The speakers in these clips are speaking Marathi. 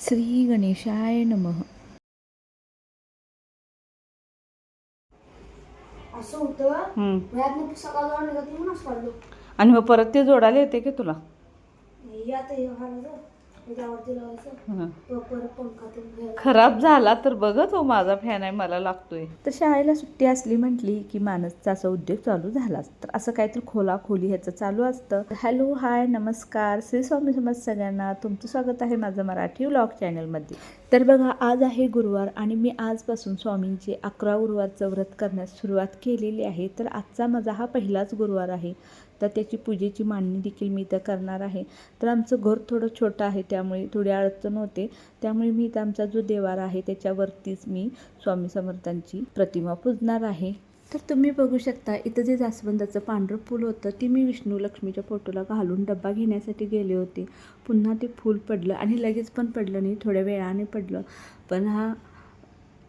श्री गणेशाय नमः. असं होतं वेळात सकाळ जाऊन निघत म्हणून पडलो. आणि मग परत ते जोडायला येते की तुला? आता हे घालायचं त्यावरती लावायचं परत पंखा ते खराब झाला तर बघ तो माझा फॅन आहे, मला लागतोय. तर शाळेला सुट्टी असली म्हटली की मानसचा असा उद्योग चालू झालाच. तर असं काहीतरी खोली ह्याचं चालू असतं. हॅलो, हाय, नमस्कार, श्री स्वामी समज सगळ्यांना. तुमचं स्वागत आहे माझं मराठी व्लॉग चॅनलमध्ये. तर बघा, आज आहे गुरुवार आणि मी आजपासून स्वामींचे 11 गुरुवारचं व्रत करण्यास सुरुवात केलेली आहे. तर आजचा माझा हा पहिलाच गुरुवार आहे. तर त्याची पूजेची मांडणी देखील मी इथं करणार आहे. तर आमचं घर थोडं छोटं आहे, त्यामुळे थोडी अडचण होते. त्यामुळे मी इथं आमचा जो देवार आहे त्याच्यावरतीच मी स्वामी समर्थांची प्रतिमा पूजणार आहे. तर तुम्ही बघू शकता इथं जे जास्वंदाचं पांढरं फूल होतं ते मी विष्णू लक्ष्मीच्या फोटोला घालून डब्बा घेण्यासाठी गेले होते. पुन्हा ते फूल पडलं आणि लगेच पण पडलं नाही, थोड्या वेळाने पडलं. पण हा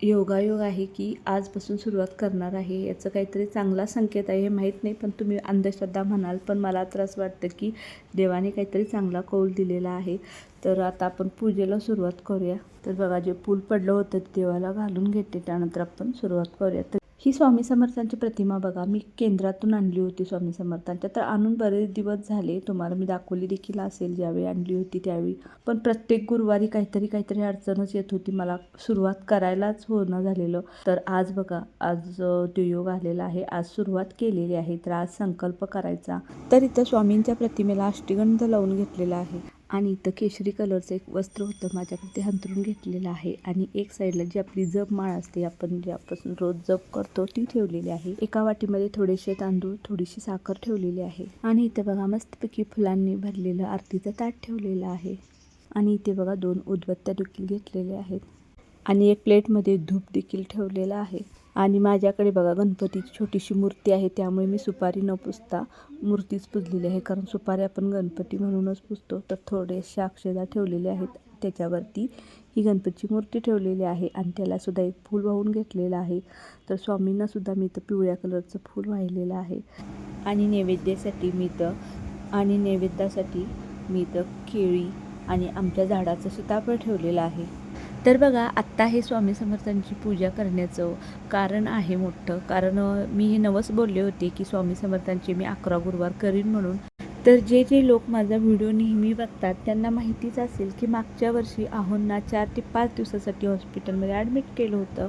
योगायोग आहे की आजपासून सुरुवात करणार आहे, याचं काहीतरी चांगला संकेत आहे. हे माहीत नाही, पण तुम्ही अंधश्रद्धा म्हणाल, पण मला तर असं वाटतं की देवाने काहीतरी चांगला कौल दिलेला आहे. तर आता आपण पूजेला सुरुवात करूया. तर बघा, जे फूल पडलं होतं ते देवाला घालून घेते, त्यानंतर आपण सुरुवात करूया. तर ही स्वामी समर्थांची प्रतिमा बघा, मी केंद्रातून आणली होती स्वामी समर्थांच्या. तर आणून बरेच दिवस झाले, तुम्हाला मी दाखवली देखील असेल ज्यावेळी आणली होती त्यावेळी. पण प्रत्येक गुरुवारी काहीतरी अडचणच येत होती, मला सुरुवात करायलाच होणं झालेलं. तर आज बघा, आज तो योग आलेला आहे, आज सुरुवात केलेली आहे. तर आज संकल्प करायचा. तर इथं स्वामींच्या प्रतिमेला अष्टगंध लावून घेतलेला आहे आणि इथं केशरी कलरचं एक वस्त्र होतं माझ्याकडे, ते हंतरून घेतलेलं आहे. आणि एक साईडला जी आपली जप माळ असते, आपण ज्यापासून रोज जप करतो, ती ठेवलेली आहे. एका वाटीमध्ये थोडेसे तांदूळ, थोडीशी साखर ठेवलेली आहे. आणि इथे बघा, मस्तपैकी फुलांनी भरलेलं आरतीचं ताट ठेवलेलं आहे. आणि इथे बघा 2 उदबत्त्या देखील घेतलेल्या आहेत आणि एक प्लेटमध्ये धूप देखील ठेवलेला आहे. आणि माझ्याकडे बघा गणपतीची छोटीशी मूर्ती आहे, त्यामुळे मी सुपारी न पुजता मूर्तीच पुजलेली आहे, कारण सुपारी आपण गणपती म्हणूनच पुजतो. तर थोडेशा अक्षदा ठेवलेले आहेत, त्याच्यावरती ही गणपतीची मूर्ती ठेवलेली आहे आणि त्यालासुद्धा एक फूल वाहून घेतलेलं आहे. तर स्वामींनासुद्धा मी इथं पिवळ्या कलरचं फूल वाहिलेलं आहे. आणि नैवेद्यासाठी मी इथं केळी आणि आमच्या झाडाचं सीताफळ ठेवलेलं आहे. तर बघा, आत्ता हे स्वामी समर्थांची पूजा करण्याचं कारण आहे मोठं. कारण मी हे नवस बोलले होते की स्वामी समर्थांचे मी 11 गुरुवार करीन म्हणून. तर जे लोक माझा व्हिडिओ नेहमी बघतात त्यांना माहितीच असेल की मागच्या वर्षी आहोंना 4 ते 5 दिवसासाठी हॉस्पिटलमध्ये ॲडमिट केलं होतं,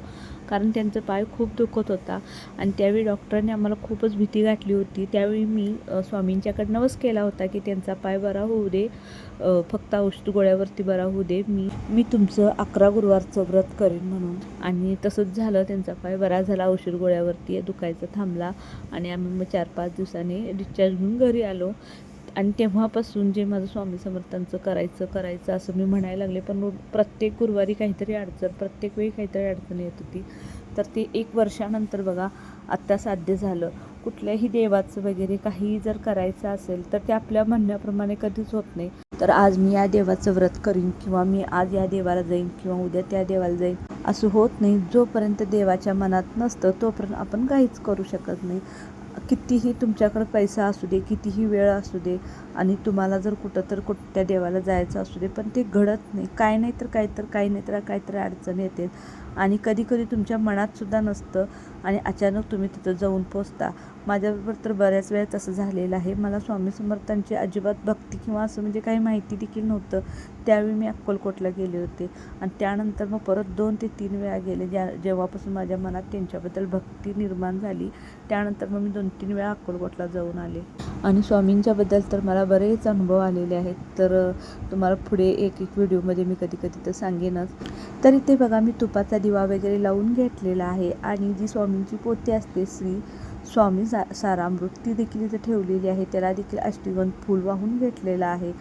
कारण त्यांचं पाय खूप दुखत होता. आणि त्यावेळी डॉक्टरांनी आम्हाला खूपच भीती गाठली होती. त्यावेळी मी स्वामींच्याकडे नवस केला होता की त्यांचा पाय बरा होऊ दे, फक्त औषध गोळ्यावरती बरा होऊ दे, मी तुमचं 11 गुरुवारचं व्रत करीन म्हणून. आणि तसंच झालं, त्यांचा पाय बरा झाला, औषध गोळ्यावरती दुखायचा थांबला आणि आम्ही मग 4-5 दिवसांनी डिस्चार्ज घेऊन घरी आलो. आणि तेव्हापासून जे माझं स्वामी समर्थांचं करायचं असं मी म्हणायला लागले. पण प्रत्येक गुरुवारी प्रत्येक वेळी काहीतरी अडचण येत होती. तर ते 1 वर्षानंतर बघा आत्ता साध्य झालं. कुठल्याही देवाचं वगैरे काही जर करायचं असेल तर ते आपल्या म्हणण्याप्रमाणे कधीच होत नाही. तर आज मी या देवाचं व्रत करीन किंवा मी आज या देवाला जाईन किंवा उद्या त्या देवाला जाईन असं होत नाही. जोपर्यंत देवाच्या मनात नसतं तोपर्यंत आपण काहीच करू शकत नाही. कितीही तुमच्याकडे पैसा असू दे, कितीही वेळ असू दे आणि तुम्हाला जर कुठं त्या देवाला जायचं असू दे, पण ते घडत नाही. काही नाही तर काहीतरी अडचण येते आणि कधी तुमच्या मनातसुद्धा नसतं आणि अचानक तुम्ही तिथं जाऊन पोचता. माझ्याबरोबर तर बऱ्याच वेळा तसं झालेलं आहे. मला स्वामी समर्थांची अजिबात भक्ती किंवा असं म्हणजे काही माहिती देखील नव्हतं. त्यावेळी मी अक्कलकोटला गेले होते आणि त्यानंतर मग परत 2 ते 3 वेळा गेले. जेव्हापासून माझ्या मनात त्यांच्याबद्दल भक्ती निर्माण झाली, त्यानंतर मग मी 2-3 वेळा अक्कलकोटला जाऊन आले. आणि स्वामींच्याबद्दल तर मला बरेच अनुभव आलेले आहेत. तर तुम्हाला पुढे एक व्हिडिओमध्ये मी कधी तर सांगेनच. तर इथे बघा, मी तुपाचा दिवा वगैरे लावून घेतलेला आहे आणि जी स्वामींची पोथी असते श्री स्वामी सारामृत, ती देखील इथे ठेवलेली आहे. त्याला देखील अष्टगंध फूल वाहून घेतलेलं आहे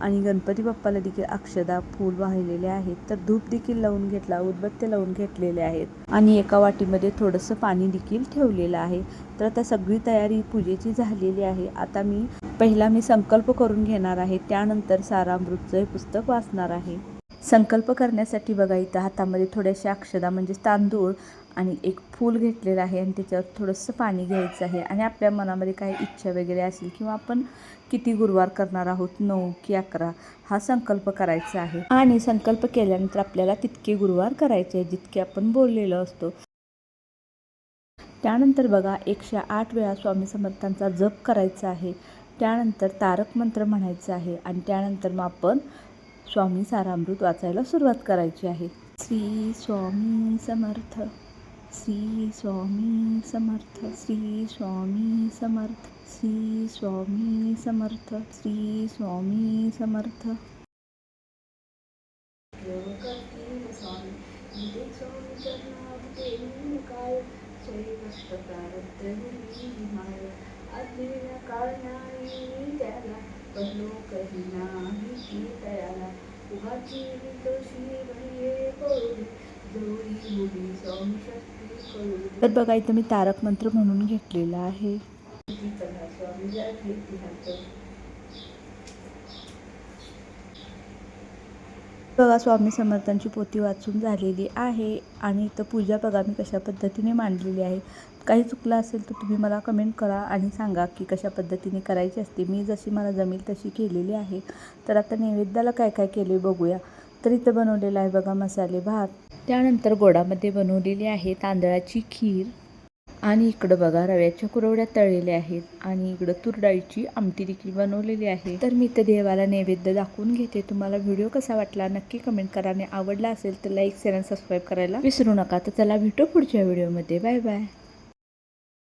आणि गणपती बाप्पाला देखील अक्षदा फूल वाहिलेले आहेत. तर धूप देखील लावून घेतला, उदबत्त्या लावून घेतलेले आहेत आणि एका वाटीमध्ये थोडंसं पाणी देखील ठेवलेलं आहे. तर आता सगळी तयारी पूजेची झालेली आहे. आता पहिला मी संकल्प करून घेणार आहे, त्यानंतर सारामृतचं हे पुस्तक वाचणार आहे. संकल्प करण्यासाठी बघा इथं हातामध्ये थोड्याशा अक्षदा म्हणजे तांदूळ आणि एक फूल घेतलेलं आहे आणि त्याच्यावर थोडंसं पाणी घ्यायचं आहे आणि आपल्या मनामध्ये काही इच्छा वगैरे असेल किंवा आपण किती गुरुवार करणार आहोत 9 की 11 हा संकल्प करायचा आहे आणि संकल्प केल्यानंतर आपल्याला तितके गुरुवार करायचे आहे जितके आपण बोललेलो असतो. त्यानंतर बघा 108 वेळा स्वामी समर्थांचा जप करायचा आहे. त्यानंतर तारक मंत्र म्हणायचं आहे आणि त्यानंतर मग आपण स्वामी सारामृत वाचायला सुरुवात करायची आहे. श्री स्वामी समर्थ, श्री स्वामी समर्थ, श्री स्वामी समर्थ, श्री स्वामी समर्थ, श्री स्वामी समर्थ. तर बघा इथं मी तारक मंत्र म्हणून घेतलेला आहे. बघा स्वामी समर्थांची पोथी वाचून झालेली आहे आणि इथं पूजा बघा मी कशा पद्धतीने मांडलेली आहे. काही चुकलं असेल तर तुम्ही मला कमेंट करा आणि सांगा की कशा पद्धतीने करायची असते. मी जशी मला जमेल तशी केलेली आहे. तर आता नैवेद्याला काय काय केले बघूया. तर इथं बनवलेलं आहे बघा मसाले भात, त्यानंतर गोडामध्ये बनवलेली आहे तांदळाची खीर आणि इकडं बघा रव्याच्या कुरवड्या तळलेल्या आहेत आणि इकडं तूर डाळीची आमटी देखील बनवलेली आहे. तर मी तर देवाला नैवेद्य दाखवून घेते. तुम्हाला व्हिडिओ कसा वाटला नक्की कमेंट करा आणि आवडला असेल तर लाईक शेअर आणि सबस्क्राईब करायला विसरू नका. तर चला भेटू पुढच्या व्हिडिओमध्ये. Bye bye.